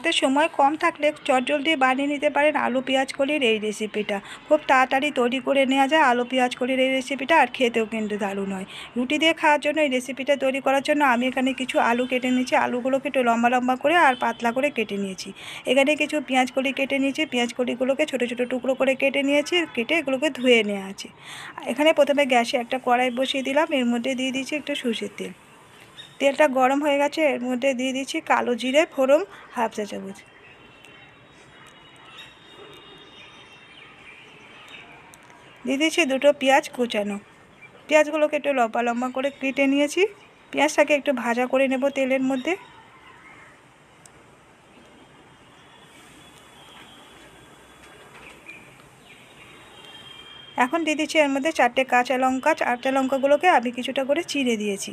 হাতে সময় কম থাকলে চটজলদি বানিয়ে নিতে পারেন আলু পেঁয়াজ কলির এই রেসিপিটা। খুব তাড়াতাড়ি তৈরি করে নেওয়া যায় আলু পেঁয়াজ কলির এই রেসিপিটা, আর খেতেও কিন্তু দারুণ হয়। রুটি দিয়ে খাওয়ার জন্য এই রেসিপিটা তৈরি করার জন্য আমি এখানে কিছু আলু কেটে নিয়েছি। আলুগুলোকে একটু লম্বা লম্বা করে আর পাতলা করে কেটে নিয়েছি। এখানে কিছু পেঁয়াজ কলি কেটে নিয়েছি। পেঁয়াজ কলিগুলোকে ছোটো ছোটো টুকরো করে কেটে নিয়েছি, কেটে এগুলোকে ধুয়ে নেওয়া আছে। এখানে প্রথমে গ্যাসে একটা কড়াই বসিয়ে দিলাম। এর মধ্যে দিয়ে দিচ্ছি একটু সরষের তেল। তেলটা গরম হয়ে গেছে, এর মধ্যে দিয়ে দিচ্ছি কালো জিরে ফোড়ন হাফ চা চামচ। দিয়ে দিচ্ছি দুটো পেঁয়াজ কুচানো। পেঁয়াজগুলোকে একটু লম্বা লম্বা করে কেটে নিয়েছি। পেঁয়াজটাকে একটু ভাজা করে নেব তেলের মধ্যে। এখন দিয়ে দিচ্ছি এর মধ্যে 4টে কাঁচা লঙ্কা। কাঁচা লঙ্কাগুলোকে আমি কিছুটা করে চিড়ে দিয়েছি।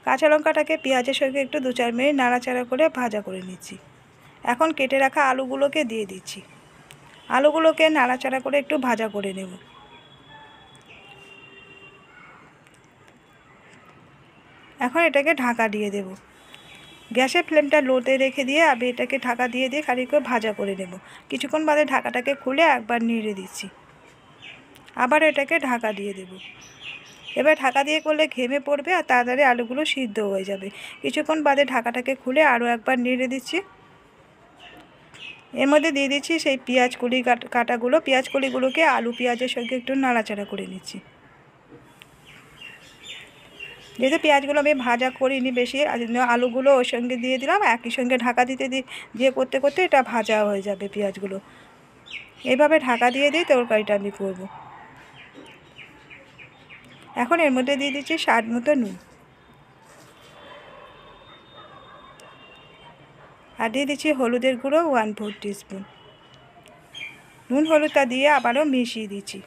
কাঁচা লঙ্কাটাকে পেঁয়াজের সঙ্গে একটু 2-4 মিনিট নাড়াচাড়া করে ভাজা করে নিচ্ছি। এখন কেটে রাখা আলুগুলোকে দিয়ে দিচ্ছি। আলুগুলোকে নাড়াচাড়া করে একটু ভাজা করে নেব। এখন এটাকে ঢাকা দিয়ে দেব। গ্যাসের ফ্লেমটা লোতে রেখে দিয়ে আমি এটাকে ঢাকা দিয়ে খানিক করে ভাজা করে নেব। কিছুক্ষণ বাদে ঢাকাটাকে খুলে একবার নেড়ে দিচ্ছি। আবার এটাকে ঢাকা দিয়ে দেব। এবার ঢাকা দিয়ে করলে ঘেমে পড়বে আর তাড়াতাড়ি আলুগুলো সিদ্ধ হয়ে যাবে। কিছুক্ষণ বাদে ঢাকাটাকে খুলে আরও একবার নেড়ে দিচ্ছি। এর মধ্যে দিয়ে দিচ্ছি সেই পেঁয়াজ কলি কাটাগুলো। পেঁয়াজ কলিগুলোকে আলু পেঁয়াজের সঙ্গে একটু নাড়াচাড়া করে নিচ্ছি। যেহেতু পেঁয়াজগুলো আমি ভাজা করিনি বেশি, আলুগুলো ওর সঙ্গে দিয়ে দিলাম। একই সঙ্গে ঢাকা দিয়ে করতে করতে এটা ভাজা হয়ে যাবে পেঁয়াজগুলো। এইভাবে ঢাকা দিয়ে তরকারিটা আমি করব। এখন এর মধ্যে দিয়ে দিচ্ছি স্বাদ মতো নুন, আর দিয়ে দিচ্ছি হলুদের গুঁড়ো 1/4 টিস্পুন। নুন হলুদটা দিয়ে আবারও মিশিয়ে দিচ্ছি।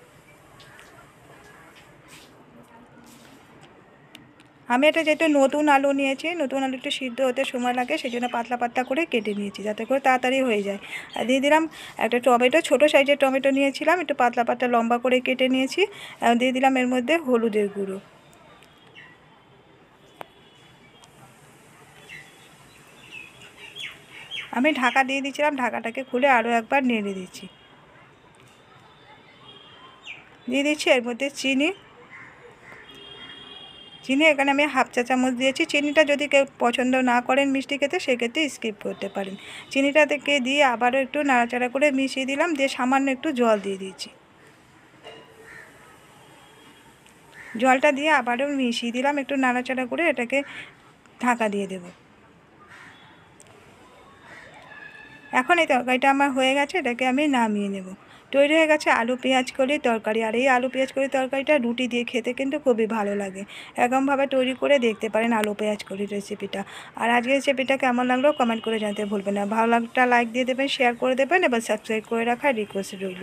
আমি এটা যেহেতু নতুন আলু নিয়েছি, নতুন আলু একটু সিদ্ধ হতে সময় লাগে, সেই জন্য পাতলা পাতলা করে কেটে নিয়েছি যাতে করে তাড়াতাড়ি হয়ে যায়। আর দিয়ে দিলাম একটা টমেটো, ছোটো সাইজের টমেটো নিয়েছিলাম, একটু পাতলা পাতলা লম্বা করে কেটে নিয়েছি। দিয়ে দিলাম এর মধ্যে হলুদের গুঁড়ো। আমি ঢাকা দিয়ে দিয়েছিলাম, ঢাকাটাকে খুলে আরও একবার নেড়ে দিচ্ছি। দিয়ে দিচ্ছি এর মধ্যে চিনি। এখানে আমি হাফ চা চামচ দিয়েছি। চিনিটা যদি কেউ পছন্দ না করেন মিষ্টি খেতে, সেক্ষেত্রে স্কিপ করতে পারেন। চিনিটা থেকে দিয়ে আবারও একটু নাড়াচাড়া করে মিশিয়ে দিলাম, দিয়ে সামান্য একটু জল দিয়ে দিয়েছি। জলটা দিয়ে আবারও মিশিয়ে দিলাম, একটু নাড়াচাড়া করে এটাকে ঢাকা দিয়ে দেব। এখন এই তরকারিটা আমার হয়ে গেছে, এটাকে আমি নামিয়ে নেব। তৈরি হয়ে গেছে আলু পেঁয়াজ কলির তরকারি। আর এই আলু পেঁয়াজ কলির তরকারিটা রুটি দিয়ে খেতে কিন্তু খুবই ভালো লাগে। এরকমভাবে তৈরি করে দেখতে পারেন আলু পেঁয়াজ কলির রেসিপিটা। আর আজকের রেসিপিটা কেমন লাগলো কমেন্ট করে জানাতে ভুলবেন না। ভালো লাগলে লাইক দিয়ে দেবেন, শেয়ার করে দেবেন, এবার সাবস্ক্রাইব করে রাখার রিকোয়েস্ট রইল।